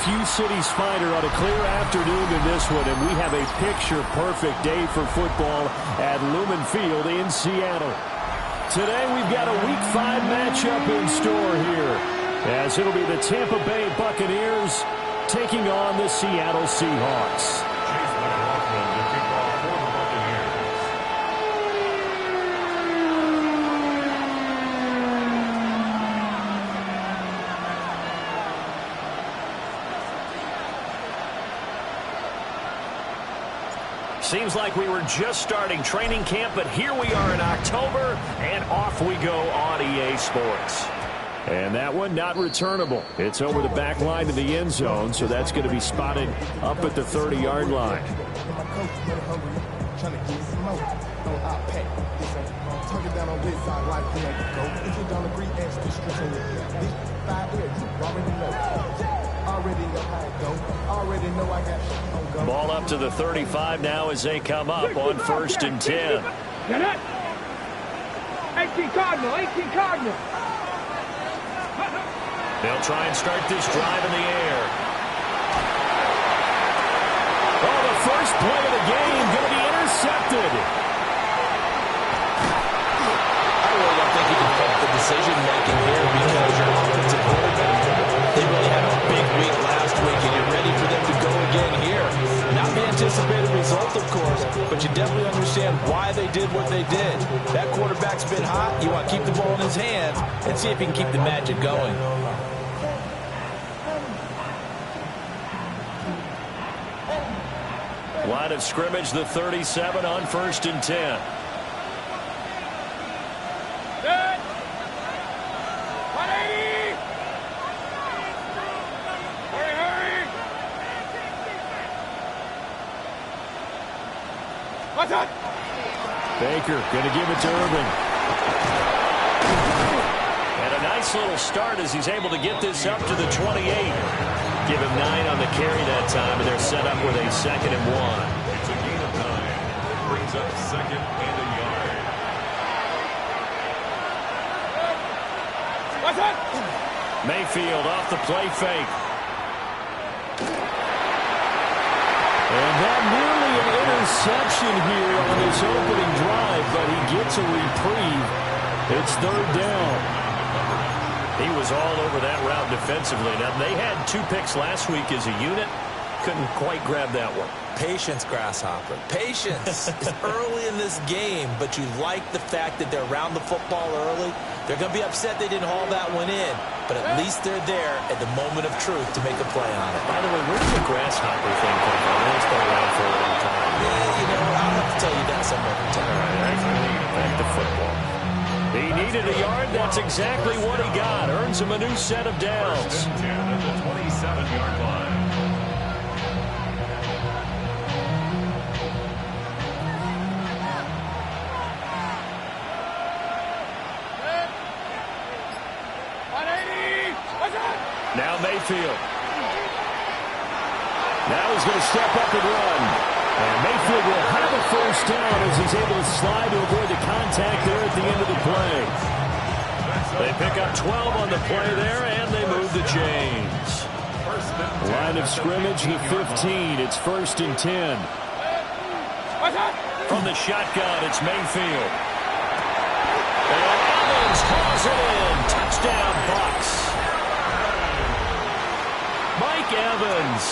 few cities fighter on a clear afternoon in this one, and we have a picture-perfect day for football at Lumen Field in Seattle. Today we've got a Week 5 matchup in store here, as it'll be the Tampa Bay Buccaneers taking on the Seattle Seahawks. Seems like we were just starting training camp, but here we are in October, and off we go on EA Sports. And that one not returnable. It's over the back line to the end zone, so that's going to be spotted up at the 30-yard line. Ball up to the 35 now as they come up on 1st and 10. 18 Cardinal, 18 Cardinal. They'll try and start this drive in the air. Oh, the first play of the game going to be intercepted. I really don't think you can fault the decision-making here because your offensive quarterback, they really had a big week last week, and you're ready for them to go again here. Not the anticipated result, of course, but you definitely understand why they did what they did. That quarterback's been hot. You want to keep the ball in his hands and see if he can keep the magic going. Line of scrimmage, the 37 on 1st and 10. Good. 180. Hurry, hurry. What's that? Baker going to give it to Irvin. And a nice little start as he's able to get this up to the 28. Give him 9 on the carry that time, and they're set up with a 2nd and 1. It's a gain of 9. Brings up 2nd and a yard. What's that? Mayfield off the play fake. And that nearly an interception here on this opening drive, but he gets a reprieve. It's 3rd down. He was all over that route defensively. Now, they had 2 picks last week as a unit. Couldn't quite grab that one. Patience, Grasshopper. Patience. It's early in this game, but you like the fact that they're around the football early. They're going to be upset they didn't haul that one in, but at least they're there at the moment of truth to make a play on it. By the way, where did the Grasshopper thing come from? It's been around for a long time. Yeah, you know, I'll have to tell you that some other time. All right, back to football. He needed a yard. That's exactly what he got. Earns him a new set of downs. 1st and 10 at the 27-yard line. Now Mayfield. Now he's going to step up and run. And Mayfield will have a 1st down as he's able to slide to avoid the contact there at the end of the play. They pick up 12 on the play there, and they move the chains. Line of scrimmage, the 15. It's 1st and 10. From the shotgun, it's Mayfield. And Evans calls it in. Touchdown, Bucs. Mike Evans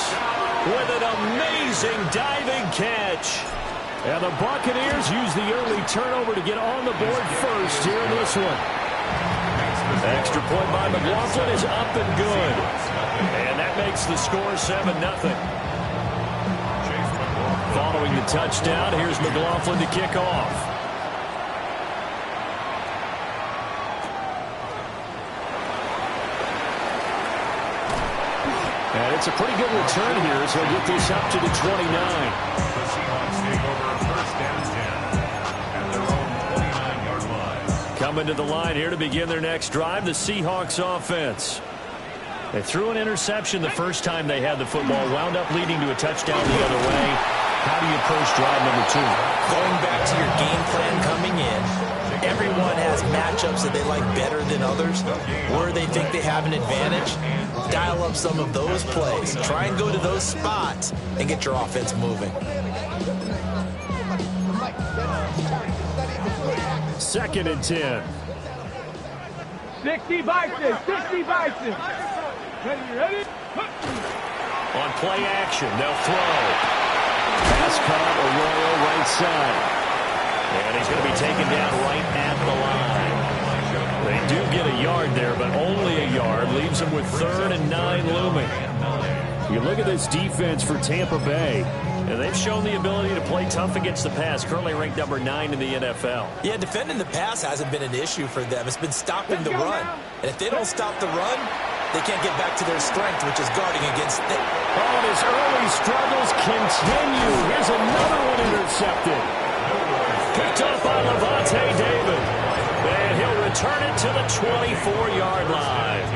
with an amazing diving catch. And the Buccaneers use the early turnover to get on the board first here in this one. Extra point by McLaughlin is up and good. And that makes the score 7-0. Following the touchdown, here's McLaughlin to kick off. And it's a pretty good return here, so he'll get this up to the 29. The Seahawks take over 1st and 10 at their own 29-yard line. Coming to the line here to begin their next drive, the Seahawks offense. They threw an interception the first time they had the football, wound up leading to a touchdown the other way. How do you approach drive number 2? Going back to your game plan coming in, Everyone has matchups that they like better than others, where they think they have an advantage. Dial up some of those plays. Try and go to those spots and get your offense moving. 2nd and 10. 60 Bison, 60 Bison. Ready? On play action, they'll throw. Pass caught, Arroyo right side. And he's going to be taken down right at the line. They do get a yard there, but only a yard. Leaves them with 3rd and 9 looming. You look at this defense for Tampa Bay, and they've shown the ability to play tough against the pass, currently ranked number 9 in the NFL. Yeah, defending the pass hasn't been an issue for them. It's been stopping the run. And if they don't stop the run, they can't get back to their strength, which is guarding against them. Oh, and his early struggles continue. Here's another one intercepted. Picked up by Levante David. And he'll return it to the 24-yard line.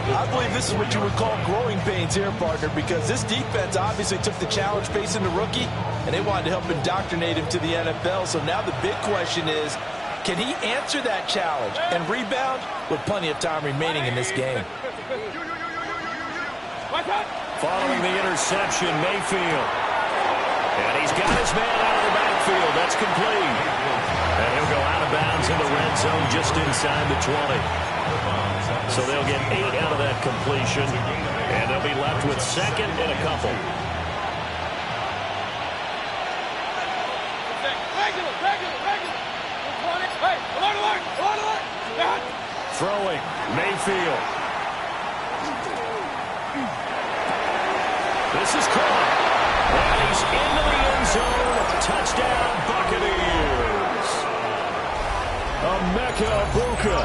I believe this is what you would call growing pains here, partner, because this defense obviously took the challenge facing the rookie, and they wanted to help indoctrinate him to the NFL. So now the big question is, can he answer that challenge and rebound with plenty of time remaining in this game? Following the interception, Mayfield. And he's got his man out of the backfield. That's complete. And he'll go out of bounds in the red zone just inside the 20. So they'll get 8 out of that completion. And they'll be left with 2nd and a couple. Throwing, Mayfield. This is caught. And he's into the end zone. Touchdown, Buccaneers. Emeka Egbuka,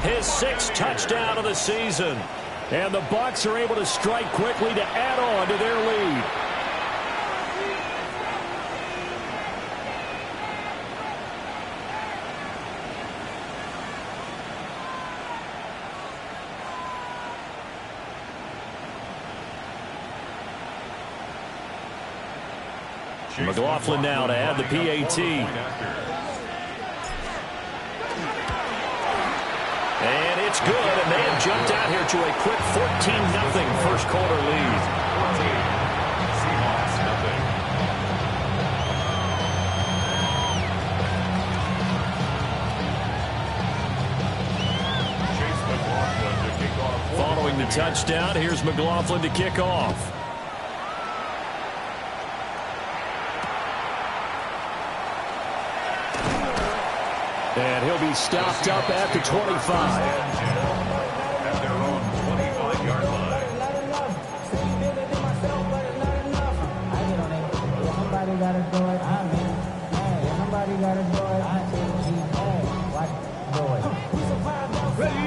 his 6th touchdown of the season. And the Bucs are able to strike quickly to add on to their lead. McLaughlin now to add the PAT. And it's good, and they have jumped out here to a quick 14-0 first quarter lead. Seahawks, nothing. Chase McLaughlin to kick off. Following the touchdown, here's McLaughlin to kick off. And he'll be stopped up at the 25. At their own 25-yard line. Somebody got to do it. Somebody got to do it.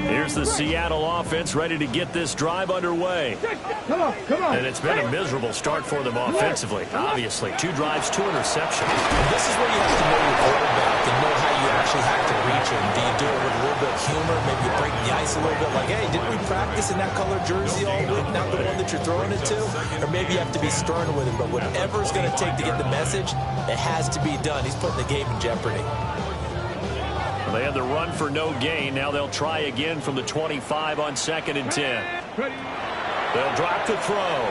Here's the Seattle offense ready to get this drive underway. Come on. And it's been a miserable start for them offensively. Obviously, 2 drives, 2 interceptions. And this is where you have to know your quarterback and know how you actually have to reach him. Do you do it with a little bit of humor? Maybe you break the ice a little bit like, hey, didn't we practice in that color jersey all week, not the one that you're throwing it to? Or maybe you have to be stern with him. But whatever it's going to take to get the message, it has to be done. He's putting the game in jeopardy. They had the run for no gain. Now they'll try again from the 25 on 2nd and 10. They'll drop the throw.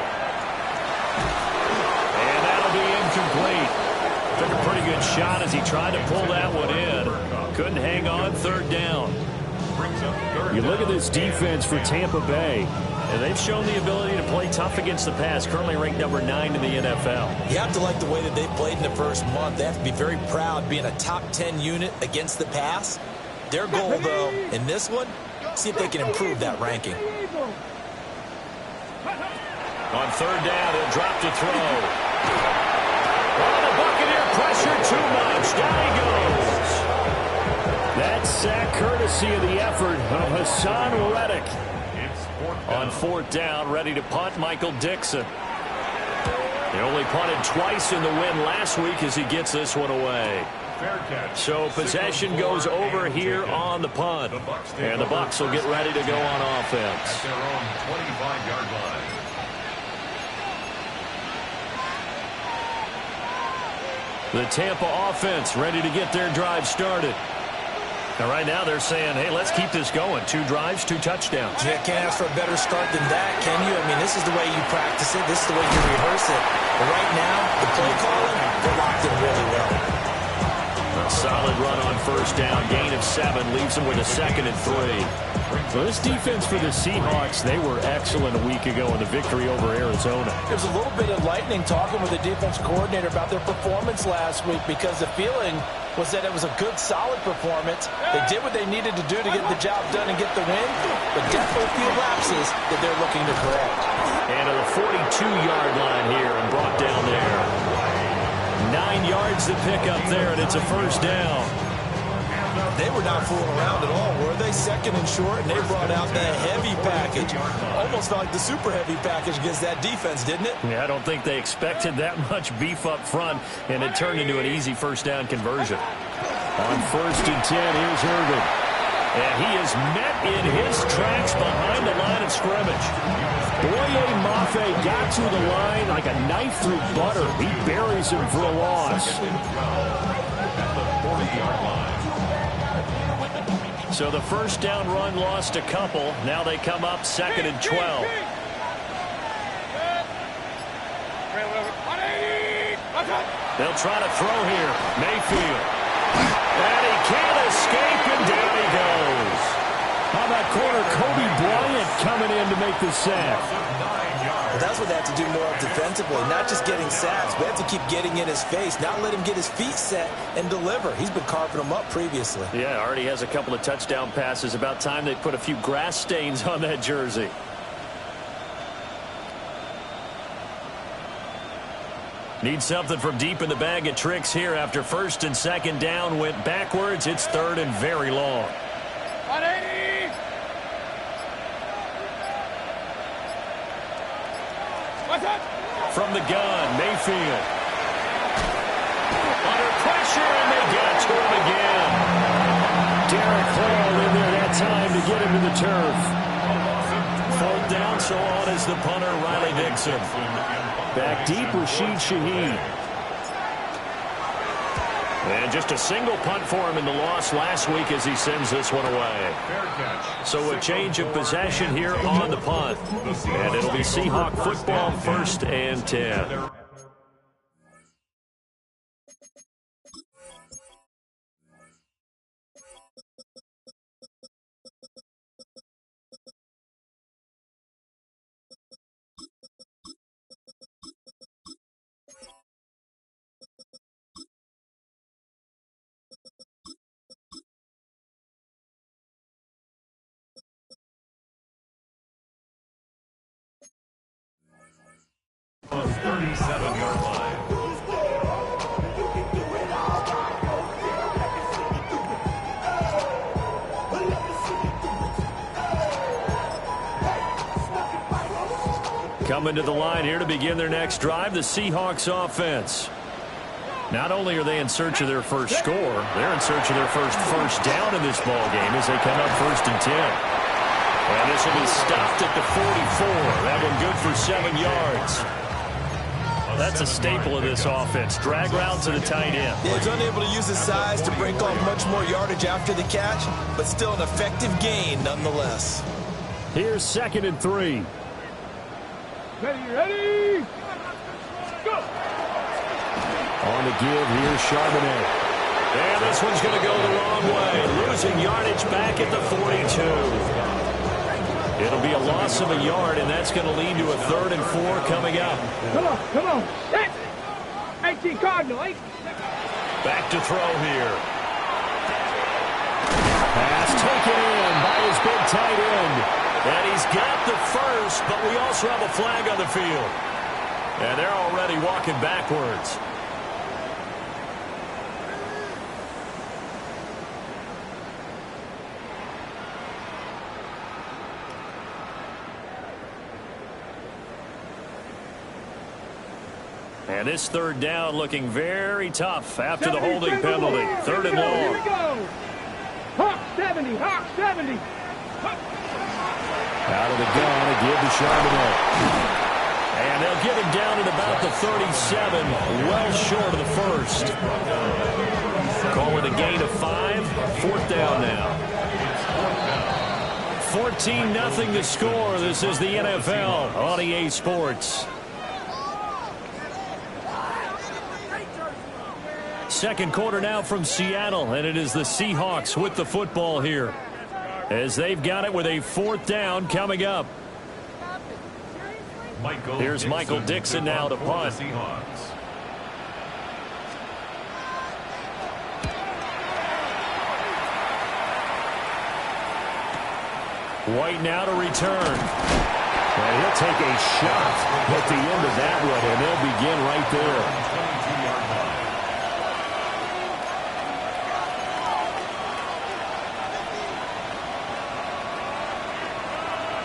And that'll be incomplete. Took a pretty good shot as he tried to pull that one in. Couldn't hang on, 3rd down. You look at this defense for Tampa Bay, and they've shown the ability to play tough against the pass, currently ranked number 9 in the NFL. You have to like the way that they've played in the first month. They have to be very proud being a top 10 unit against the pass. Their goal, though, in this one, see if they can improve that ranking. On 3rd down, he'll drop to throw. Oh, the Buccaneer pressure too much. Down he goes. That sack courtesy of the effort of Hassan Reddick. On 4th down, ready to punt, Michael Dixon. He only punted twice in the win last week as he gets this one away. So possession goes over here on the punt. And the Bucs will get ready to go on offense. At their own 25-yard line. The Tampa offense ready to get their drive started. Now, right now, they're saying, hey, let's keep this going. 2 drives, 2 touchdowns. You can't ask for a better start than that, can you? I mean, this is the way you practice it. This is the way you rehearse it. But right now, the play calling, they're locked in really well. A solid run on first down. Gain of 7 leaves them with a 2nd and 3. So this defense for the Seahawks, they were excellent a week ago in the victory over Arizona. There's a little bit of lightning talking with the defense coordinator about their performance last week because the feeling was that it was a good, solid performance. They did what they needed to do to get the job done and get the win, but definitely a few lapses that they're looking to correct. And to the 42-yard line here and brought down there. 9 yards to pick up there, and it's a first down. They were not fooling around at all, were they? 2nd and short, and they brought out the heavy package. Almost felt like the super heavy package against that defense, didn't it? Yeah, I don't think they expected that much beef up front, and it turned into an easy first down conversion. On 1st and 10, here's Irvin. And he is met in his tracks behind the line of scrimmage. Boye Mafe got to the line like a knife through butter. He buries him for a loss. So the first down run lost a couple. Now they come up 2nd and 12. They'll try to throw here. Mayfield. And he can't escape, and down he goes. How about corner Kobe Bryant coming in to make the sack? Well, that's what they have to do more of defensively, not just getting sacks, but have to keep getting in his face, not let him get his feet set and deliver. He's been carving them up previously. Yeah, already has a couple of touchdown passes. About time they put a few grass stains on that jersey. Need something from deep in the bag of tricks here after 1st and 2nd down went backwards. It's 3rd and very long. 180! From the gun, Mayfield. Under pressure, and they got to him again. Derek Hall in there that time to get him to the turf. 4th down, so on is the punter, Riley Dixon. Back deep, Rashid Shaheed. And just a single punt for him in the loss last week as he sends this one away. So a change of possession here on the punt. And it'll be Seahawk football, 1st and 10. On 37-yard line. Coming to the line here to begin their next drive, the Seahawks offense. Not only are they in search of their first score, they're in search of their first down in this ball game as they come up 1st and 10. And this will be stopped at the 44. That one good for 7 yards. That's a staple of this offense. Drag route to the tight end. Yeah, he's unable to use his size to break off much more yardage after the catch, but still an effective gain nonetheless. Here's 2nd and 3. Ready? Go! On the give, here's Charbonnet. And this one's going to go the wrong way. Losing yardage back at the 42. It'll be a loss of a yard, and that's going to lead to a 3rd and 4 coming up. Come on. 18 Cardinal, 8. Back to throw here. Pass taken in by his big tight end. And he's got the first, but we also have a flag on the field. And they're already walking backwards. And this 3rd down looking very tough after the holding penalty. 3rd and long. Here we go. Hawk 70. Out of the gun, a give to Charbonnet. And they'll get him down at about the 37, well short of the first. Call it a gain of 5. 4th down now. 14-0 to score. This is the NFL on EA Sports. Second quarter now from Seattle, and it is the Seahawks with the football here, as they've got it with a 4th down coming up. Here's Michael Dixon now to punt. White now to return. And he'll take a shot at the end of that one, and they'll begin right there.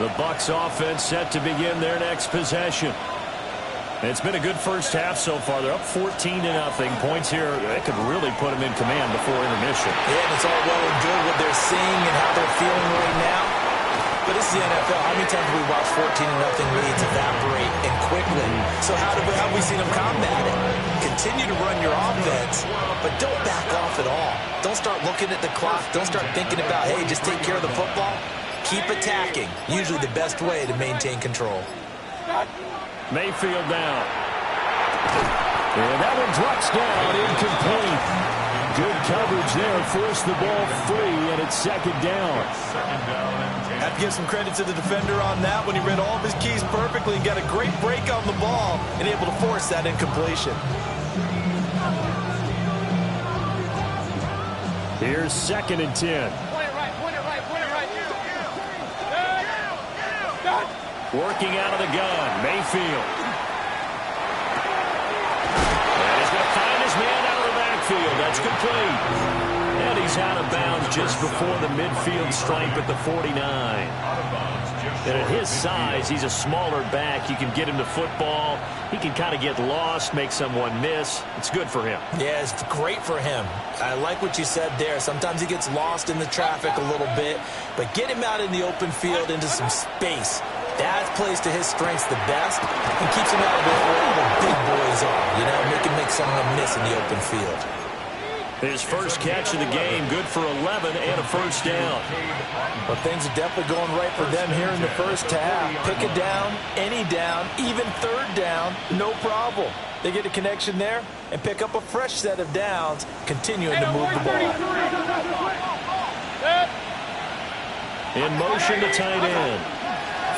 The Bucs offense set to begin their next possession. It's been a good first half so far. They're up 14-0. Points here, that could really put them in command before intermission. Yeah, and it's all well and good what they're seeing and how they're feeling right now. But this is the NFL. How many times have we watched 14-0 leads evaporate and quickly? So how have we seen them combat it? Continue to run your offense, but don't back off at all. Don't start looking at the clock. Don't start thinking about, hey, just take care of the football. Keep attacking. Usually the best way to maintain control. Mayfield down. And that one drops down, incomplete. Good coverage there. Forced the ball free, and it's 2nd down. Have to give some credit to the defender on that when he read all of his keys perfectly and got a great break on the ball and able to force that incompletion. Here's 2nd and 10. Working out of the gun, Mayfield. And he's going to find his man out of the backfield. That's complete. And he's out of bounds just before the midfield stripe at the 49. And at his size, he's a smaller back. You can get him to football. He can kind of get lost, make someone miss. It's good for him. Yeah, it's great for him. I like what you said there. Sometimes he gets lost in the traffic a little bit, but get him out in the open field into some space. That plays to his strengths the best and keeps him out of where all the big boys are, you know, make someone miss in the open field. His first catch of the game, good for 11 and a 1st down. Well, things are definitely going right for them here in the first half. Pick a down, any down, even 3rd down, no problem. They get a connection there and pick up a fresh set of downs, continuing to move the ball. In motion to tight end.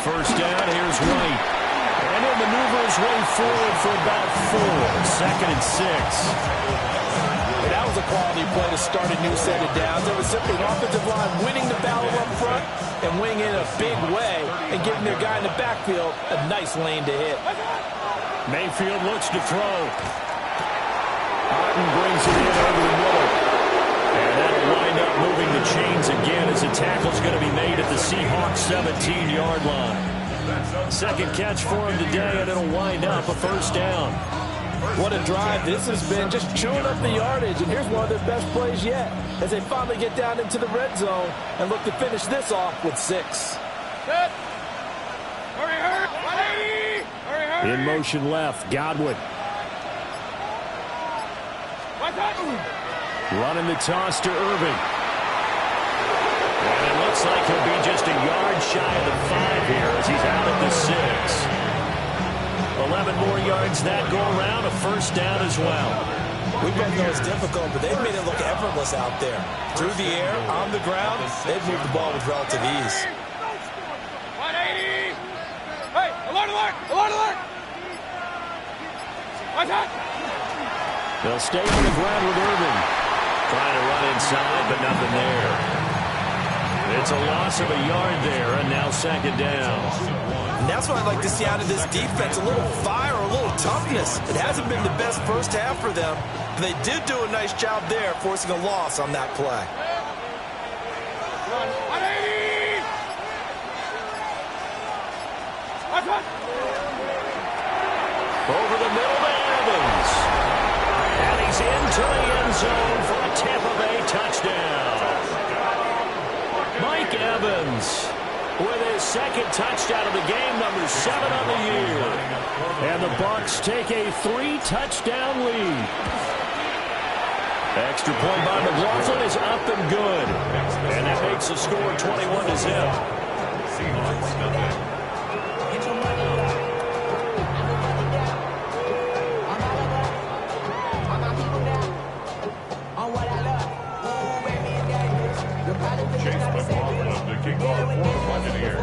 First down, here's White. And he'll maneuver his way forward for about 4. 2nd and 6. That was a quality play to start a new set of downs. There was simply an offensive line winning the battle up front and winning in a big way and giving their guy in the backfield a nice lane to hit. Mayfield looks to throw. Otten brings it in over the middle. And that'll wind up moving the chains again as the tackle's going to be made at the Seahawks 17-yard line. 2nd catch for him today, and it'll wind up a 1st down. What a drive this has been, just chewing up the yardage, and here's one of their best plays yet as they finally get down into the red zone and look to finish this off with 6. In motion left, Godwin. Running the toss to Irving. And it looks like he'll be just a yard shy of the 5 here as he's out at the 6. 11 more yards that go around, a 1st down as well. We both know it's difficult, but they've made it look effortless out there. Through the air, on the ground, they've moved the ball with relative ease. 180! Hey, alert, alert! Alert, alert! What's that? They'll stay on the ground with Irving. Trying to run inside, but nothing there. It's a loss of a yard there, and now 2nd down. And that's what I'd like to see out of this defense, a little fire, a little toughness. It hasn't been the best first half for them, but they did do a nice job there, forcing a loss on that play. 180! Over the middle to Evans. And he's into the end zone for a Tampa Bay touchdown. Mike Evans with his 2nd touchdown of the game, number 7 on the year. And the Bucs take a 3-touchdown lead. Extra point by McLaughlin is up and good. And that makes the score 21-0. Seahawks nothing. Chase McLaughlin of the kickoff for the Buccaneers.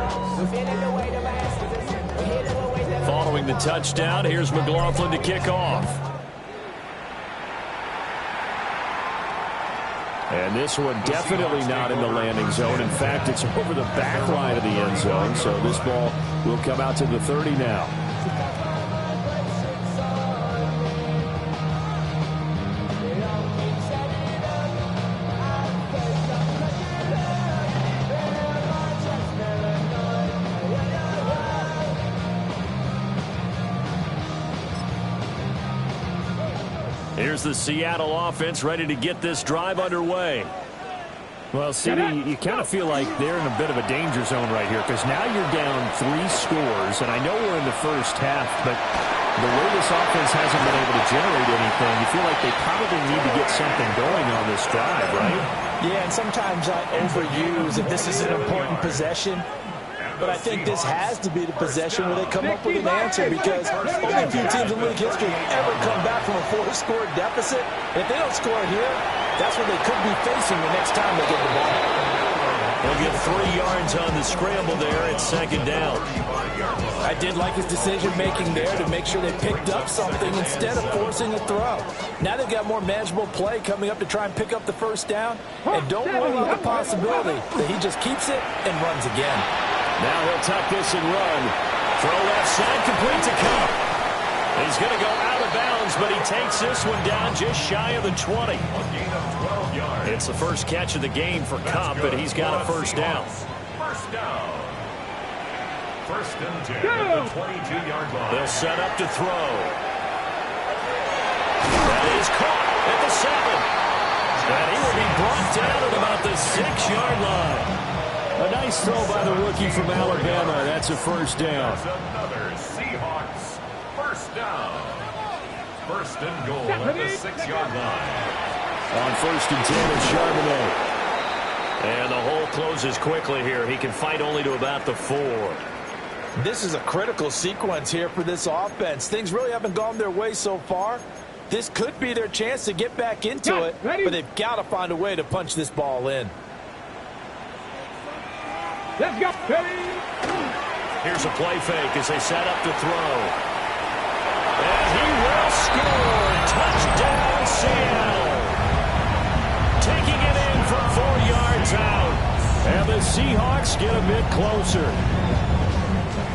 Following the touchdown, here's McLaughlin to kick off. And this one definitely not in the landing zone. In fact, it's over the back line of the end zone. So this ball will come out to the 30 now. Here's the Seattle offense ready to get this drive underway. Well, CD, you kind of feel like they're in a bit of a danger zone right here because now you're down 3 scores, and I know we're in the first half, but the way this offense hasn't been able to generate anything, you feel like they probably need to get something going on this drive, right? Yeah, and sometimes I overuse that this is an important possession. But I think this has to be the possession where they come up with an answer because only a few teams in league history ever come back from a 4-score deficit. If they don't score here, that's what they could be facing the next time they get the ball. They'll get 3 yards on the scramble there at second down. I did like his decision-making there to make sure they picked up something instead of forcing a throw. Now they've got more manageable play coming up to try and pick up the first down. And don't rule out the possibility that he just keeps it and runs again. Now he'll tuck this and run. Throw left side, complete to Cup. He's going to go out of bounds, but he takes this one down just shy of the 20. It's the first catch of the game for Cup, but he's got a first down. First down. First and 10 at the 22-yard line. They'll set up to throw. That is caught at the 7. And he will be brought down at about the 6-yard line. A nice throw by the rookie from Alabama. That's a first down. That's another Seahawks first down. First and goal at the 6-yard line. On first and 10 is Charbonnet. And the hole closes quickly here. He can fight only to about the 4. This is a critical sequence here for this offense. Things really haven't gone their way so far. This could be their chance to get back into it, but they've got to find a way to punch this ball in. Let's go. Here's a play fake as they set up to throw. And he will score. Touchdown, Seattle. Taking it in from 4 yards out. And the Seahawks get a bit closer.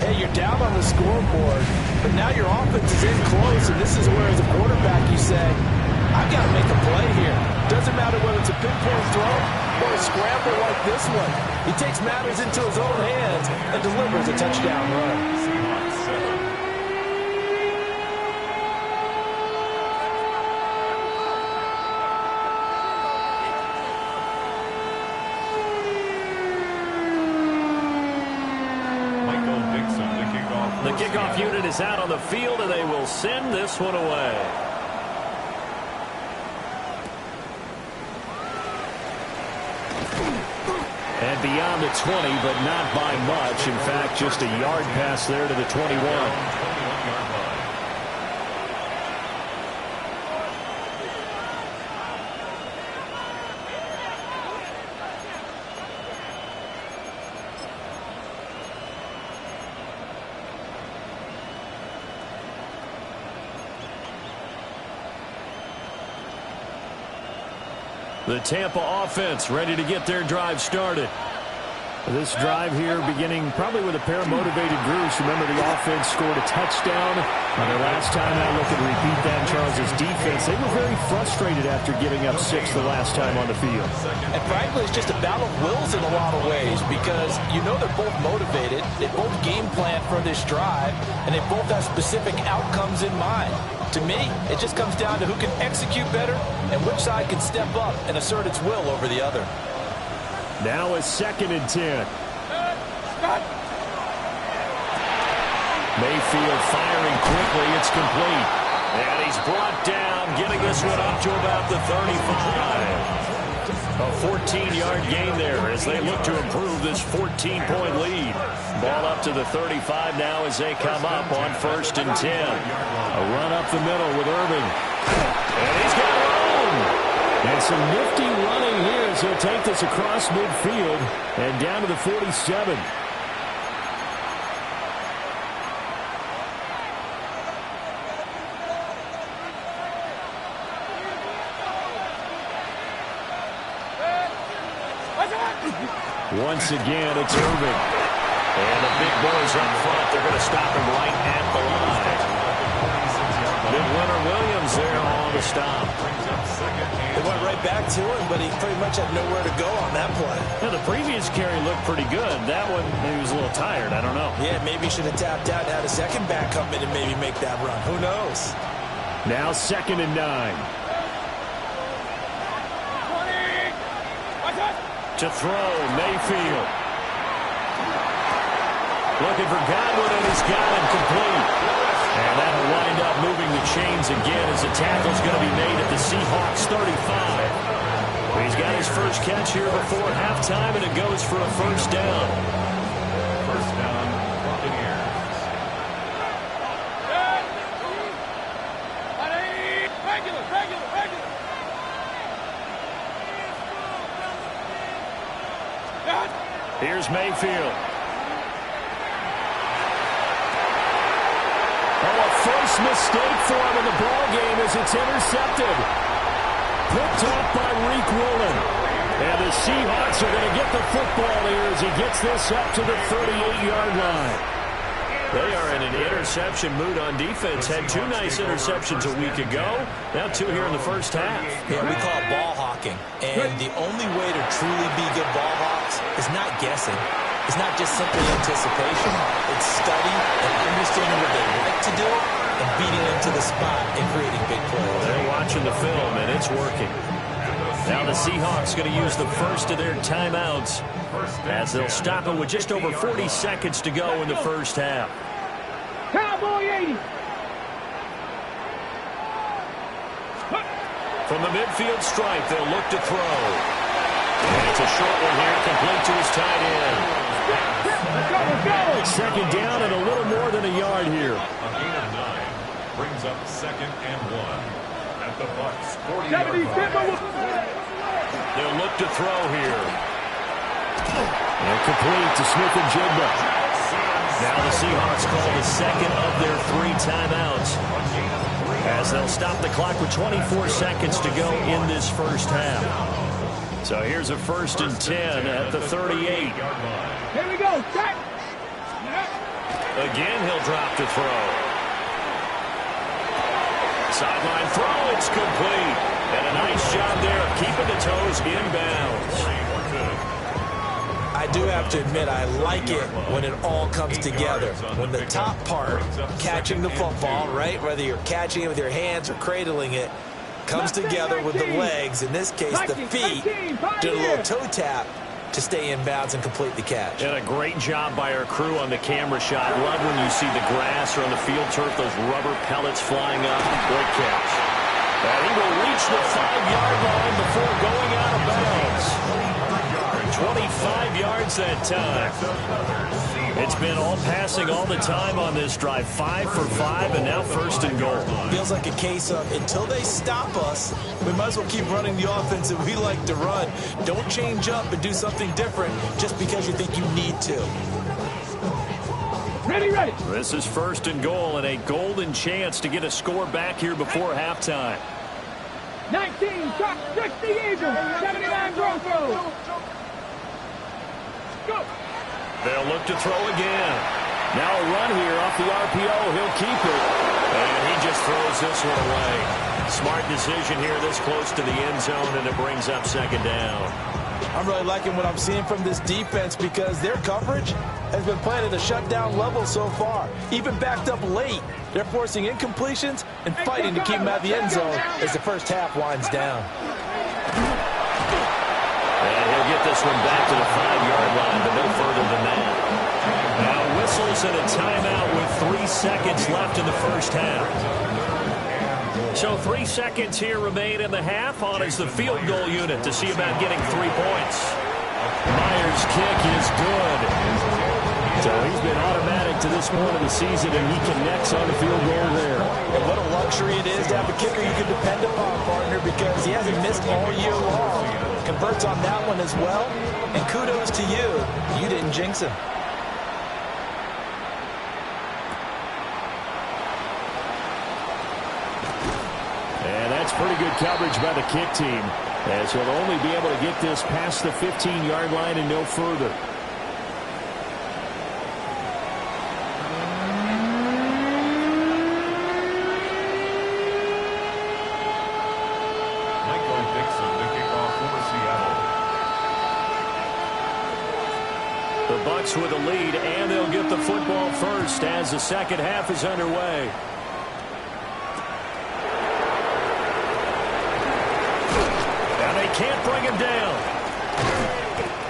Hey, you're down on the scoreboard, but now your offense is in close, and this is where, as a quarterback, you say, I've got to make a play here. Doesn't matter whether it's a pinpoint throw or a scramble like this one. He takes matters into his own hands and delivers a touchdown run. Seahawks 7. The kickoff unit is out on the field, and they will send this one away. And beyond the 20, but not by much. In fact, just a yard pass there to the 21. The Tampa offense ready to get their drive started. This drive here beginning probably with a pair of motivated groups. Remember, the offense scored a touchdown. And the last time I look and repeat that, Charles' defense, they were very frustrated after giving up 6 the last time on the field. And frankly, it's just a battle of wills in a lot of ways because you know they're both motivated. They both game plan for this drive, and they both have specific outcomes in mind. To me, it just comes down to who can execute better and which side can step up and assert its will over the other. Now a 2nd and 10. Mayfield firing quickly. It's complete. And he's brought down, getting this one up to about the 35. A 14-yard gain there as they look to improve this 14-point lead. Ball up to the 35 now as they come up on 1st and 10. A run up the middle with Irving. And he's got room. And some nifty running here as he'll take this across midfield and down to the 47. Once again, it's Irving. And the big boys up front, they're going to stop him right at the line. Big winner Williams there on the stop. They went right back to him, but he pretty much had nowhere to go on that play. Now, the previous carry looked pretty good. That one, maybe he was a little tired. I don't know. Yeah, maybe he should have tapped out and had a second back come in and maybe make that run. Who knows? Now 2nd and 9. To throw, Mayfield. Looking for Godwin, and he's got him complete. And that'll wind up moving the chains again as the tackle's going to be made at the Seahawks 35. He's got his first catch here before halftime, and it goes for a 1st down. 1st down, Buccaneers. Here's Mayfield. Oh, a first mistake for him in the ball game as it's intercepted. Picked off by Reek Woolen. And the Seahawks are going to get the football here as he gets this up to the 38-yard line. They are in an interception mood on defense. Had 2 nice interceptions a week ago. Now 2 here in the first half. Yeah, we call it ball hawking. And the only way to truly be good ball hawks is not guessing. It's not just simply anticipation. It's study and understanding what they like to do and beating them to the spot and creating big plays. They're watching the film, and it's working. Now the Seahawks going to use the first of their timeouts as they'll stop it with just over 40 seconds to go in the first half. Cowboy 80. From the midfield stripe, they'll look to throw. And it's a short one here, complete to his tight end. Let's go. 2nd down and a little more than a yard here. A gain of 9 brings up 2nd and 1 at the Bucs 40-yard 70 line. They'll look to throw here. And complete to Smith and Jigba. Now the Seahawks call the 2nd of their 3 timeouts as they'll stop the clock with 24 seconds to go in this first half. So here's a 1st and 10 at the 38. Here we go. Check. Again, he'll drop to throw. Sideline throw, it's complete. And a nice job there of keeping the toes inbounds. I do have to admit, I like it when it all comes together. When the top part, catching the football, right, whether you're catching it with your hands or cradling it, comes together with the legs, in this case the feet, do a little toe tap to stay in bounds and complete the catch. And a great job by our crew on the camera shot. Love when you see the grass or on the field turf, those rubber pellets flying up. Great catch. And he will reach the 5-yard line before going out of bounds. 25 yards that time. It's been all passing all the time on this drive. 5 for 5, and now 1st and goal. Feels like a case of until they stop us, we might as well keep running the offense that we like to run. Don't change up and do something different just because you think you need to. Ready, ready. This is 1st and goal and a golden chance to get a score back here before halftime. 19, Chuck, 60 Eagles, 79 Broncos. Go. They'll look to throw again. Now a run here off the RPO. He'll keep it. And he just throws this one away. Smart decision here this close to the end zone, and it brings up 2nd down. I'm really liking what I'm seeing from this defense because their coverage has been playing at a shutdown level so far. Even backed up late, they're forcing incompletions and fighting to keep them out of the end zone as the first half winds down. And he'll get this one back to the 5-yard line, but no further than that. Now whistles and a timeout with 3 seconds left in the first half. So 3 seconds here remain in the half. On is the field goal unit to see about getting 3 points. Myers' kick is good. So he's been automatic to this point of the season, and he connects on the field goal there. And what a luxury it is to have a kicker you can depend upon, partner, because he hasn't missed all year long. Converts on that one as well. And kudos to you. You didn't jinx him. And that's pretty good coverage by the kick team, as he'll only be able to get this past the 15-yard line and no further. The Bucs with a lead, and they'll get the football first as the second half is underway. And they can't bring him down.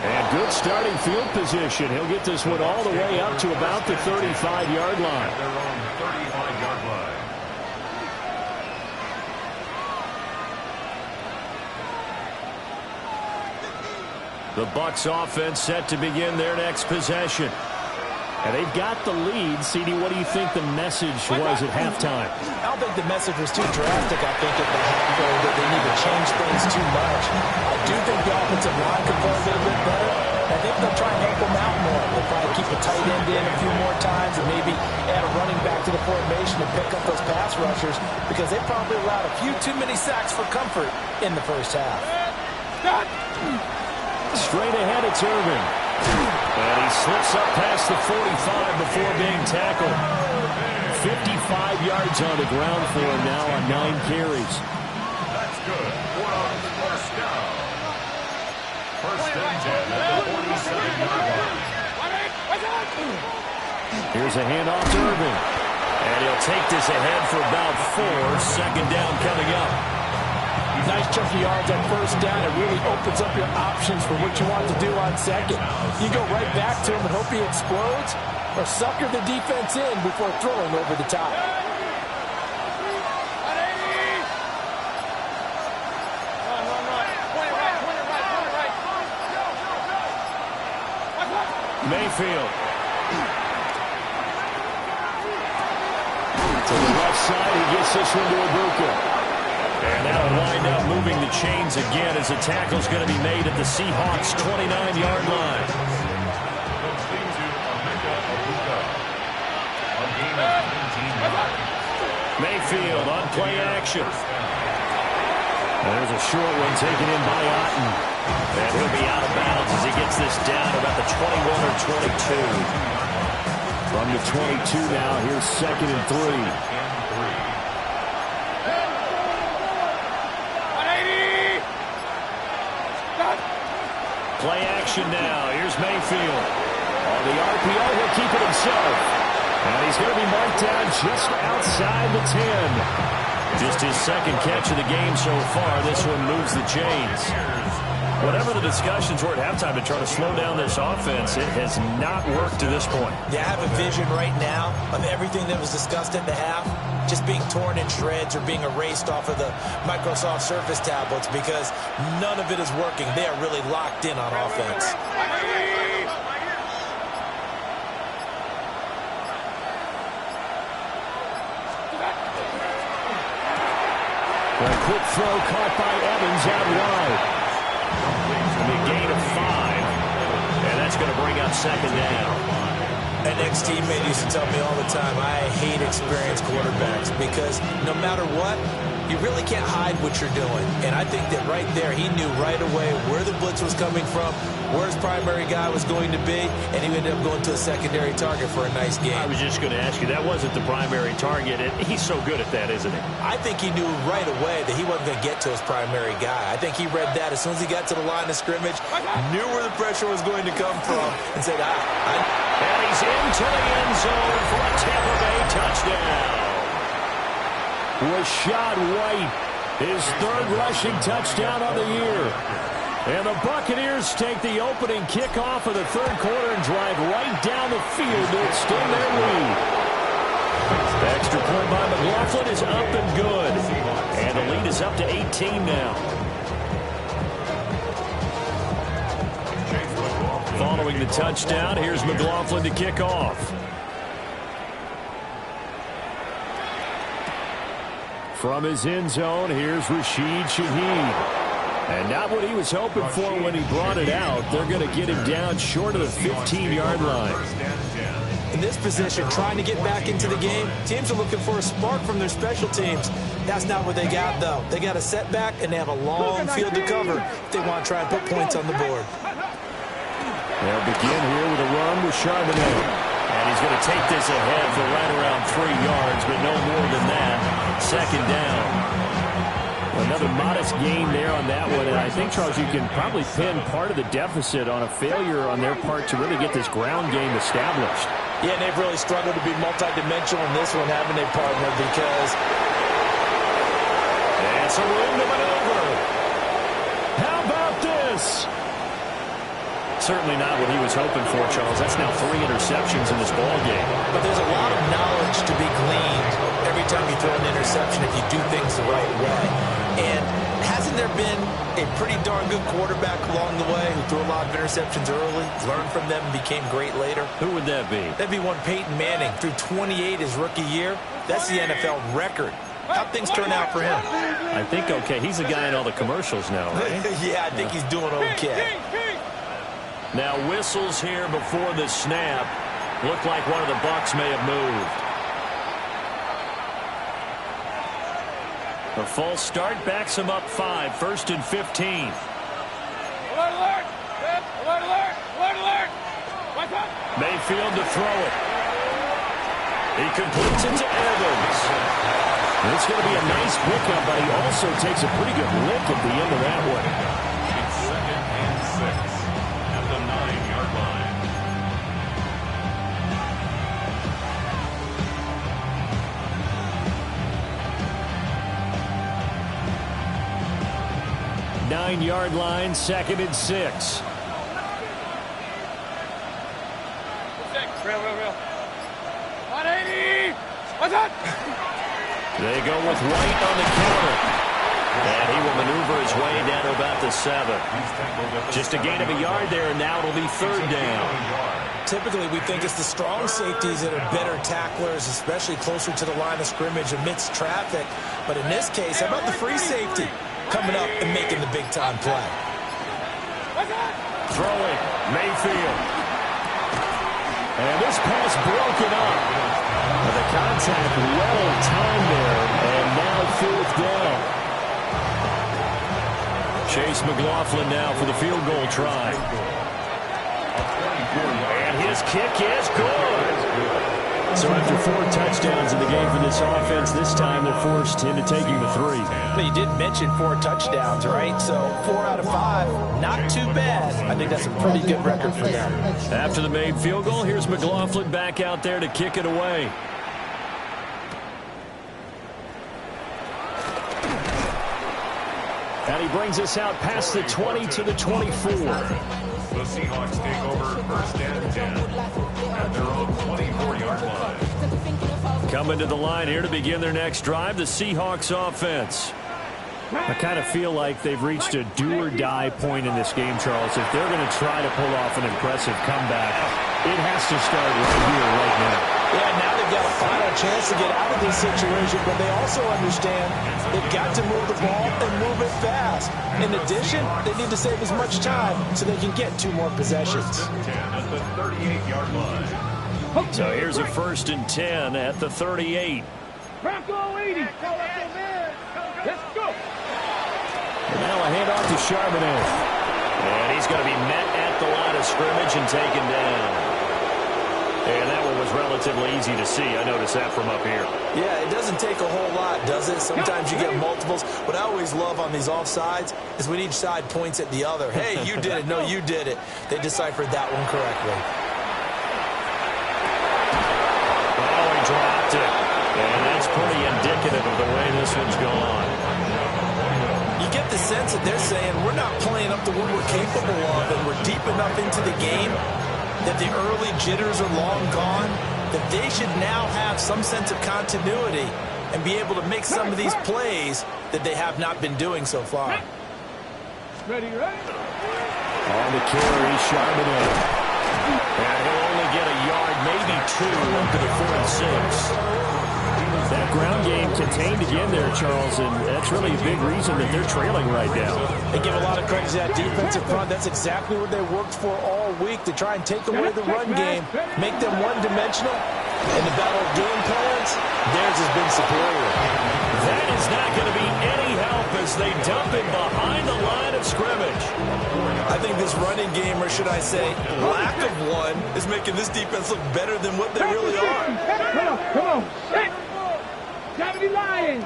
And good starting field position. He'll get this one all the way up to about the 35-yard line. Their own 35-yard line. The Bucs offense set to begin their next possession. And they've got the lead. CD, what do you think the message was at halftime? I don't think the message was too drastic. I think at the half that they need to change things too much. I do think the offensive line could play a little bit better. I think they'll try and help them out more. They'll probably keep a tight end in a few more times and maybe add a running back to the formation and pick up those pass rushers, because they probably allowed a few too many sacks for comfort in the first half. Straight ahead, it's Irvin. And he slips up past the 45 before being tackled. 55 yards on the ground for him now on 9 carries. That's good. 4 on first down. First and 10 at the 47-yard line. Here's a handoff to Irvin. And he'll take this ahead for about 4. Second down coming up. Nice chunky yards on first down. It really opens up your options for what you want to do on second. You go right back to him and hope he explodes, or sucker the defense in before throwing over the top. Mayfield. To the left side, he gets this one to Ibuka. And that'll wind up moving the chains again as the tackle's going to be made at the Seahawks' 29-yard line. Mayfield on play action. There's a short one taken in by Otten. And he'll be out of bounds as he gets this down about the 21 or 22. From the 22 now, here's 2nd and 3. Play action now. Here's Mayfield. On the RPO, he'll keep it himself. And he's going to be marked down just outside the 10. Just his second catch of the game so far. This one moves the chains. Whatever the discussions were at halftime to try to slow down this offense, it has not worked to this point. Yeah, I have a vision right now of everything that was discussed at the half just being torn in shreds or being erased off of the Microsoft Surface tablets, because none of it is working. They are really locked in on offense. A quick throw caught by Evans out wide. A gain of 5. And that's going to bring up 2nd down. An ex-teammate used to tell me all the time, I hate experienced quarterbacks, because no matter what, you really can't hide what you're doing. And I think that right there, he knew right away where the blitz was coming from, where his primary guy was going to be, and he ended up going to a secondary target for a nice game. I was just going to ask you, that wasn't the primary target. He's so good at that, isn't he? I think he knew right away that he wasn't going to get to his primary guy. I think he read that as soon as he got to the line of scrimmage, knew where the pressure was going to come from, and said, And he's into the end zone for a Tampa Bay touchdown. Rashad White, his 3rd rushing touchdown on the year. And the Buccaneers take the opening kickoff of the 3rd quarter and drive right down the field to extend their lead. The extra point by McLaughlin is up and good. is up to 18 now. Following the touchdown, here's McLaughlin to kick off. From his end zone, here's Rashid Shaheed. And not what he was hoping for when he brought it out. They're going to get him down short of the 15-yard line. In this position, trying to get back into the game, teams are looking for a spark from their special teams. That's not what they got, though. They got a setback, and they have a long field to cover if they want to try and put points on the board. They'll begin here with a run with Charbonnet. And he's going to take this ahead for right around 3 yards, but no more than that. Second down. Another modest gain there on that one. And I think, Charles, you can probably pin part of the deficit on a failure on their part to really get this ground game established. Yeah, and they've really struggled to be multidimensional in this one, haven't they, partner? Because it's a room to maneuver. How about this? Certainly not what he was hoping for, Charles. That's now 3 interceptions in this ball game. But there's a lot of knowledge to be gleaned every time you throw an interception if you do things the right way. And hasn't there been a pretty darn good quarterback along the way who threw a lot of interceptions early, learned from them, and became great later? Who would that be? That'd be one Peyton Manning. Threw 28 his rookie year. That's the NFL record. How'd things turn out for him? I think okay. He's the guy in all the commercials now, right? Yeah, I think he's doing okay. Now whistles here before the snap. Looked like one of the Bucs may have moved. A false start backs him up 5. 1st and 15. Alert, alert! Alert, alert! Alert, alert! What's up? Mayfield to throw it. He completes it to Evans. And it's going to be a nice pickup, but he also takes a pretty good lick at the end of that one. It's 2nd and 6 at the 9-yard line. 9-yard line, 2nd and 6. Real. 180! What's up? They go with White on the counter. And he will maneuver his way down to about the 7. Just a gain of a yard there, and now it'll be 3rd down. Typically, we think it's the strong safeties that are better tacklers, especially closer to the line of scrimmage amidst traffic. But in this case, how about the free safety coming up and making the big-time play? Throwing, Mayfield. And this pass broken up. The contact well timed there, and now 4th down. Chase McLaughlin now for the field goal try. And his kick is good. So after 4 touchdowns in the game for this offense, this time they're forced into taking the 3. Well, you did mention 4 touchdowns, right? So 4 out of 5, not too bad. I think that's a pretty good record for them. After the made field goal, here's McLaughlin back out there to kick it away. And he brings us out past the 20 to the 24. The Seahawks take over 1st and 10 at their own 24-yard line. Coming to the line here to begin their next drive, the Seahawks offense. I kind of feel like they've reached a do-or-die point in this game, Charles. If they're going to try to pull off an impressive comeback, it has to start right here, right now. Yeah, now they've got a final chance to get out of this situation, but they also understand they've got to move the ball and move it fast. In addition, they need to save as much time so they can get 2 more possessions. 1st and 10 at the 38-yard line. So here's a 1st and 10 at the 38. Bronco 80! Let's go! And now a handoff to Charbonnet. And he's going to be met at the line of scrimmage and taken down. And that one was relatively easy to see. I noticed that from up here. Yeah, it doesn't take a whole lot, does it? Sometimes you get multiples. What I always love on these offsides is when each side points at the other. Hey, you did it. No, you did it. They deciphered that one correctly. Oh, he dropped it. And that's pretty indicative of the way this one's gone. You get the sense that they're saying we're not playing up to what we're capable of, and we're deep enough into the game that the early jitters are long gone, that they should now have some sense of continuity and be able to make some of these plays that they have not been doing so far. Ready? On the carry, Charbonnet. And he'll only get a yard, maybe 2, up to the 4th 6. That ground game contained again there, Charles, and that's really a big reason that they're trailing right now. They give a lot of credit to that defensive front. That's exactly what they worked for all week, to try and take away the run game, make them one-dimensional. In the battle of game plans, theirs has been superior. That is not going to be any help as they dump it behind the line of scrimmage. I think this running game, or should I say lack of one, is making this defense look better than what they really are. Come on. Set. Gravity Lions.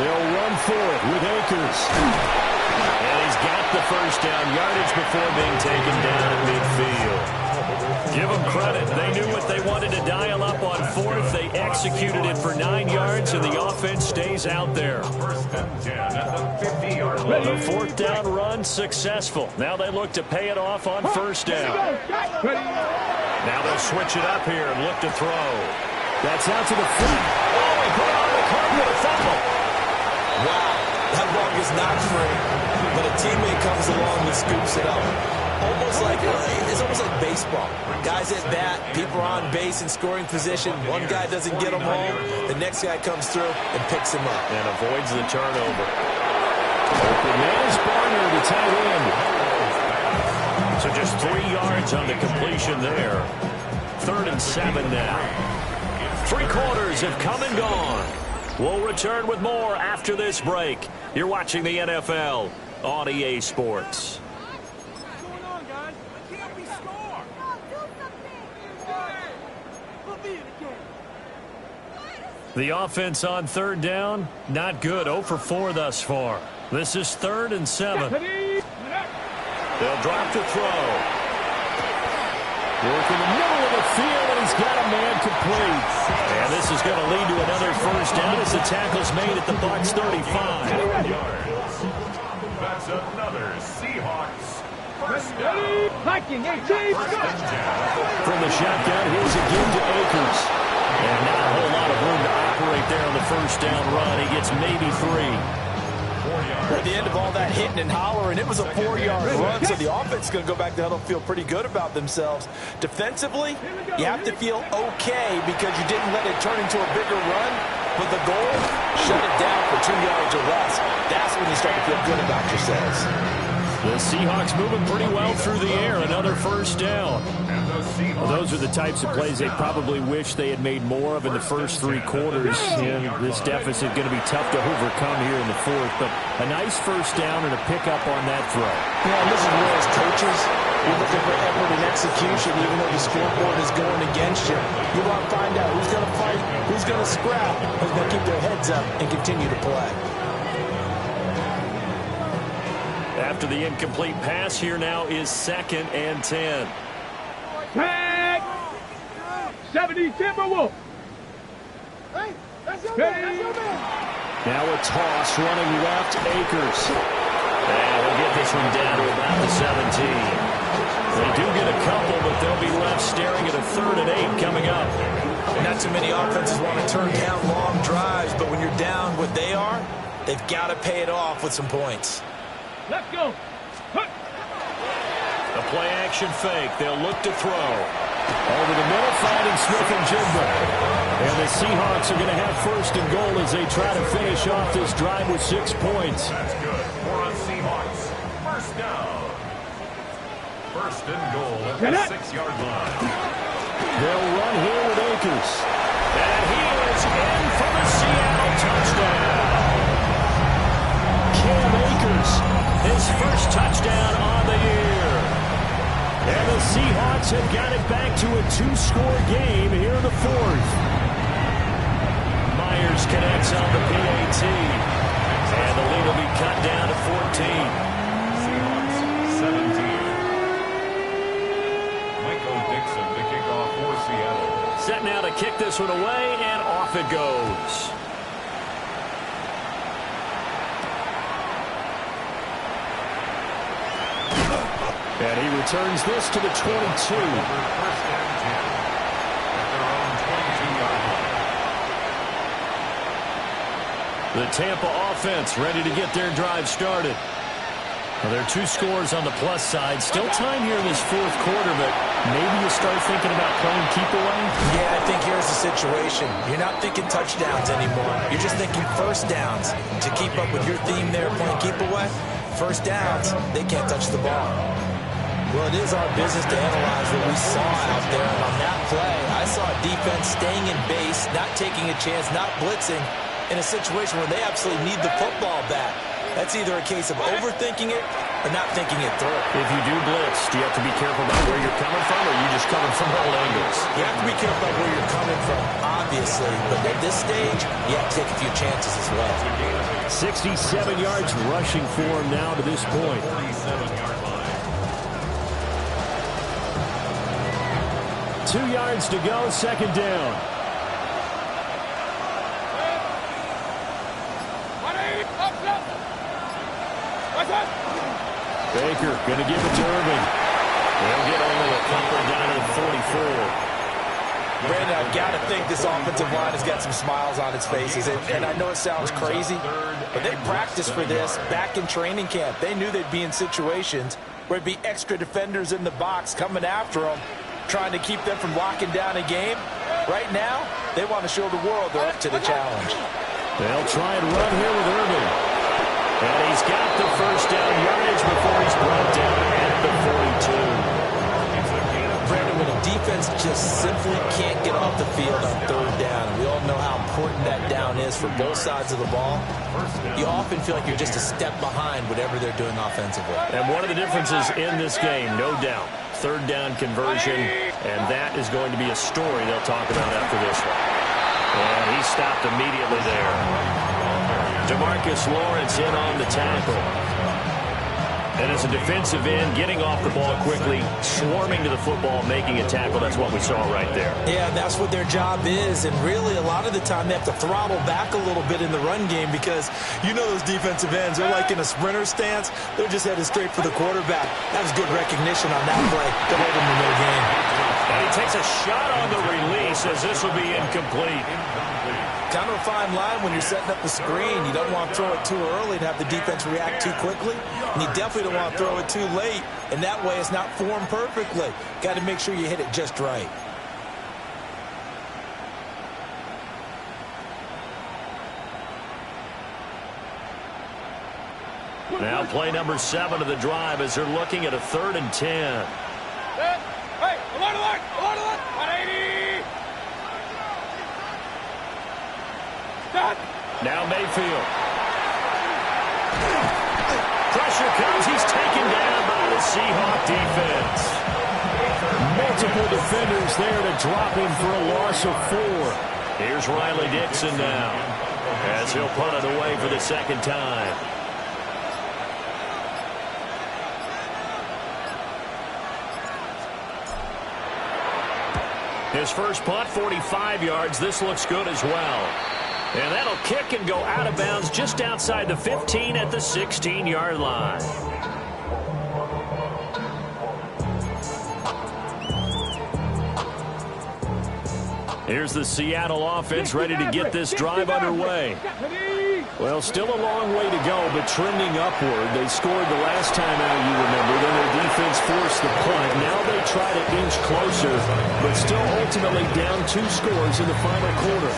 They'll run for it with Akers. And he's got the first down yardage before being taken down at midfield. Give them credit. They knew what they wanted to dial up on 4th. They executed it for 9 yards, and the offense stays out there. First and 10 at the 50-yard line. The 4th down run successful. Now they look to pay it off on 1st down. Now they'll switch it up here and look to throw. That's out to the feet. Oh, he put it on the carpet with a fumble. Wow, that ball is not free, but a teammate comes along and scoops it up. It's almost like baseball. Guys at bat, people are on base in scoring position. One guy doesn't get him home, the next guy comes through and picks him up. And avoids the turnover. Open man is Barner, the tight end. So just 3 yards on the completion there. 3rd and 7 now. 3 quarters have come and gone. We'll return with more after this break. You're watching the NFL on EA Sports. The offense on 3rd down, not good. 0 for 4 thus far. This is 3rd and 7. They'll drop to throw. Work in the middle of the field, and he's got a man complete. And this is going to lead to another first down as the tackle's made at the Bucs 35. That's another Seahawks first down. From the shotgun, here's again to Akers. And not a whole lot of room to operate there on the first down run. He gets maybe 3. At the end of all that hitting and hollering, it was a 4-yard run, so the offense is going to go back to huddle, feel pretty good about themselves. Defensively, you have to feel okay because you didn't let it turn into a bigger run, but the goal, shut it down for 2 yards or less. That's when you start to feel good about yourselves. The Seahawks moving pretty well through the air. Another first down. Well, those are the types of plays they probably wish they had made more of in the first 3 quarters. And this deficit going to be tough to overcome here in the 4th. But a nice first down and a pickup on that throw. Yeah, and this is where as coaches, you're looking for effort and execution, even though the scoreboard is going against you. You want to find out who's going to fight, who's going to scrap, who's going to keep their heads up and continue to play. After the incomplete pass, here now is 2nd and 10. Tag! 70 Timberwolf. Hey, that's your man. Now a toss running left, Akers. And we'll get this one down to about the 17. They do get a couple, but they'll be left staring at a 3rd and 8 coming up. Not too many offenses want to turn down long drives, but when you're down what they are, they've got to pay it off with some points. Let's go. A play-action fake. They'll look to throw. Over the middle, finding Smith and Jigba. And the Seahawks are going to have 1st and goal as they try to finish off this drive with 6 points. That's good for a Seahawks first down. 1st and goal at the 6-yard line. They'll run here with Akers. And he is in for the Seattle touchdown. Cam Akers, his first touchdown on the year. And the Seahawks have got it back to a 2-score game here in the 4th. Myers connects on the PAT. And the lead will be cut down to 14. Seahawks 17. Michael Dixon to kick off for Seattle. Set now to kick this one away, and off it goes. And he returns this to the 22. First and 10 at their own 22. The Tampa offense ready to get their drive started. Well, there are 2 scores on the plus side. Still time here in this fourth quarter, but maybe you start thinking about playing keep away? Yeah, I think here's the situation. You're not thinking touchdowns anymore. You're just thinking first downs. To keep up with your theme there, playing keep away, first downs, they can't touch the ball. Well, it is our business to analyze what we saw out there. And on that play, I saw a defense staying in base, not taking a chance, not blitzing, in a situation where they absolutely need the football back. That's either a case of overthinking it or not thinking it through. If you do blitz, do you have to be careful about where you're coming from, or are you just coming from all angles? You have to be careful about where you're coming from, obviously. But at this stage, you have to take a few chances as well. 67 yards rushing for him now to this point. 47-yard line. 2 yards to go, second down. Baker going to give it to Irving. They'll get only a couple down at 44. Brandon, I've got to think this offensive line has got some smiles on its faces. And I know it sounds crazy, but they practiced for this back in training camp. They knew they'd be in situations where it'd be extra defenders in the box coming after them, trying to keep them from locking down a game. Right now, they want to show the world they're up to the challenge. They'll try and run here with Irving. And he's got the first down yardage before he's brought down at the 42. Brandon, when a defense just simply can't get off the field on third down, we all know how important that down is for both sides of the ball. You often feel like you're just a step behind whatever they're doing offensively. And one of the differences in this game, no doubt, third down conversion, and that is going to be a story they'll talk about after this one. And he stopped immediately there. DeMarcus Lawrence in on the tackle. And as a defensive end, getting off the ball quickly, swarming to the football, making a tackle. That's what we saw right there. Yeah, that's what their job is. And really, a lot of the time, they have to throttle back a little bit in the run game because you know those defensive ends, they're like in a sprinter stance. They're just headed straight for the quarterback. That was good recognition on that play to hold them in their game. And he takes a shot on the release as this will be incomplete. Kind of a fine line when you're setting up the screen. You don't want to throw it too early and have the defense react too quickly. And you definitely don't want to throw it too late. And that way it's not formed perfectly. Got to make sure you hit it just right. Now play number 7 of the drive as they're looking at a 3rd and 10. Hey, alert, alert, alert, alert, 180. Stop. Now Mayfield. Pressure comes. He's taken down by the Seahawk defense. Multiple defenders there to drop him for a loss of 4. Here's Riley Dixon now as he'll punt it away for the second time. His first punt, 45 yards. This looks good as well. And that'll kick and go out of bounds just outside the 15 at the 16-yard line. Here's the Seattle offense ready to get this drive underway. Well, still a long way to go, but trending upward. They scored the last time out, you remember. Then their defense forced the punt. Now they try to inch closer, but still ultimately down 2 scores in the final quarter.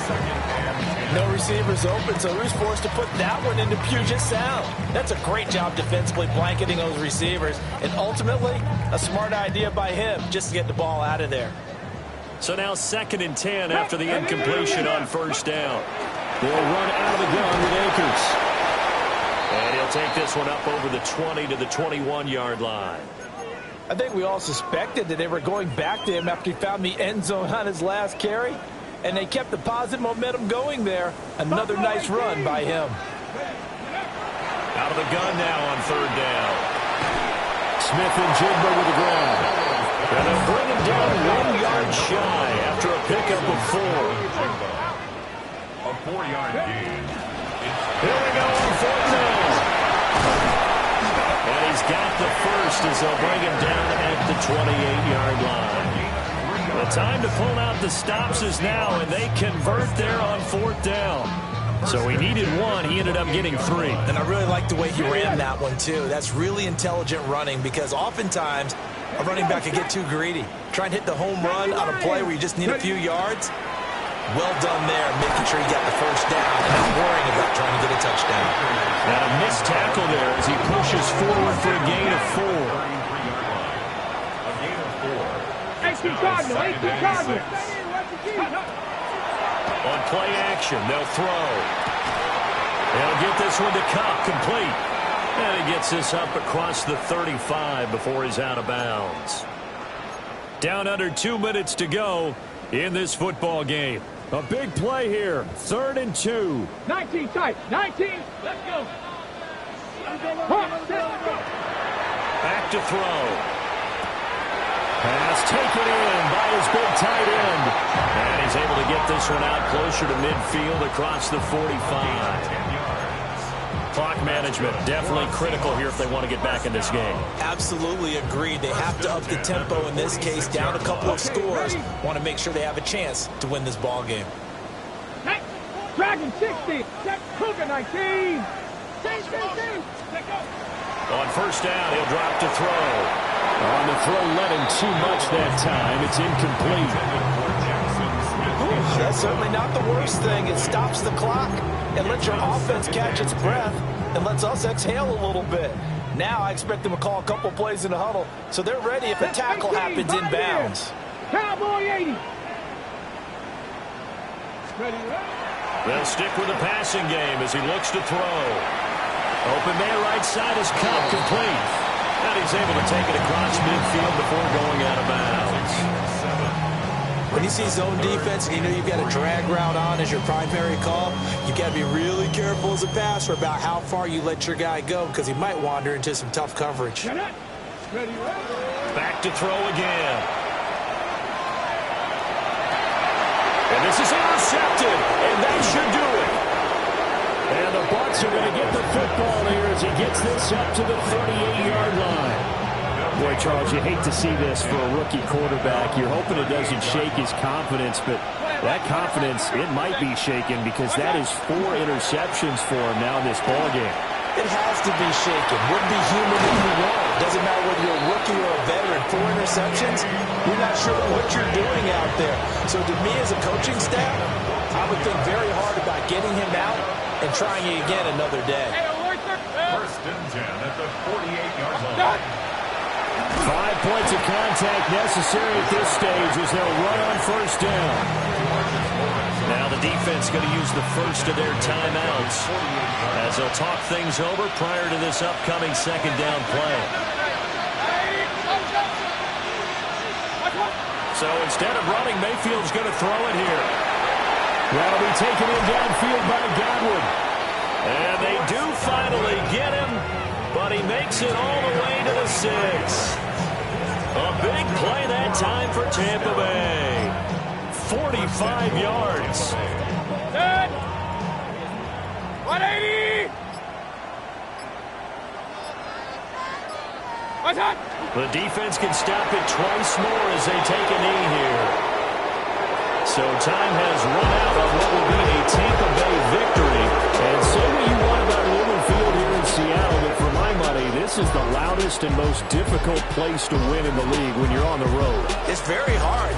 No receivers open, so who's forced to put that one into Puget Sound? That's a great job defensively blanketing those receivers. And ultimately, a smart idea by him just to get the ball out of there. So now 2nd and 10 after the incompletion on first down. They'll run out of the gun with Akers. And he'll take this one up over the 20 to the 21-yard line. I think we all suspected that they were going back to him after he found the end zone on his last carry. And they kept the positive momentum going there. Another nice run by him. Out of the gun now on 3rd down. Smith and Jigba with the grab. And they'll bring him down 1 yard shy after a pickup of 4. A 4-yard gain. Here we go on 4th down. And he's got the first as they'll bring him down at the 28-yard line. The time to pull out the stops is now, and they convert there on 4th down. So he needed one. He ended up getting 3. And I really like the way he ran that one, too. That's really intelligent running because oftentimes a running back can get too greedy. Try and hit the home run on a play where you just need a few yards. Well done there, making sure you got the first down and not worrying about trying to get a touchdown. And a missed tackle there as he pushes forward for a gain of 4. On play action, they'll throw. They'll get this one to Cup, complete. And he gets this up across the 35 before he's out of bounds. Down under 2 minutes to go in this football game. A big play here, 3rd and 2. 19 tight, 19, let's go. Back to throw. Pass taken in by his big tight end. And he's able to get this one out closer to midfield across the 45. Clock management definitely critical here if they want to get back in this game. Absolutely agreed. They have to up the tempo in this case, down a couple of scores. Want to make sure they have a chance to win this ball game. Hey, Dragon 60, Cougar 19. On first down, he'll drop to throw. On the throw, let him too much that time. It's incomplete. That's certainly not the worst thing. It stops the clock and lets your offense catch its breath and lets us exhale a little bit. Now I expect them to call a couple plays in the huddle so they're ready if a tackle happens inbounds. Cowboy 80. They'll stick with the passing game as he looks to throw. Open man right side is Cup, complete. And he's able to take it across midfield before going out of bounds. When you see zone defense and you know you've got a drag route on as your primary call, you've got to be really careful as a passer about how far you let your guy go because he might wander into some tough coverage. Back to throw again. And this is intercepted, and that should do it. And the Bucs are going to get the football here as he gets this up to the 38-yard line. Boy, Charles, you hate to see this for a rookie quarterback. You're hoping it doesn't shake his confidence, but that confidence, it might be shaken because that is 4 interceptions for him now in this ballgame. It has to be shaken. Wouldn't be human if you won't. Doesn't matter whether you're a rookie or a veteran. 4 interceptions, you're not sure what you're doing out there. So to me as a coaching staff, I would think very hard about getting him out and trying it again another day. First and 10 at the 48-yard line. 5 points of contact necessary at this stage as they'll run on first down. Now the defense going to use the first of their timeouts as they'll talk things over prior to this upcoming second down play. So instead of running, Mayfield's going to throw it here. That'll be taken in downfield by Godwin. And they do finally get him, but he makes it all the way to the 6. A big play that time for Tampa Bay. 45 yards. 180. The defense can stop it twice more as they take a knee here. So time has run out on what will be a Tampa Bay victory. And say what you want about Lumen Field here in Seattle, but for my money, this is the loudest and most difficult place to win in the league when you're on the road. It's very hard.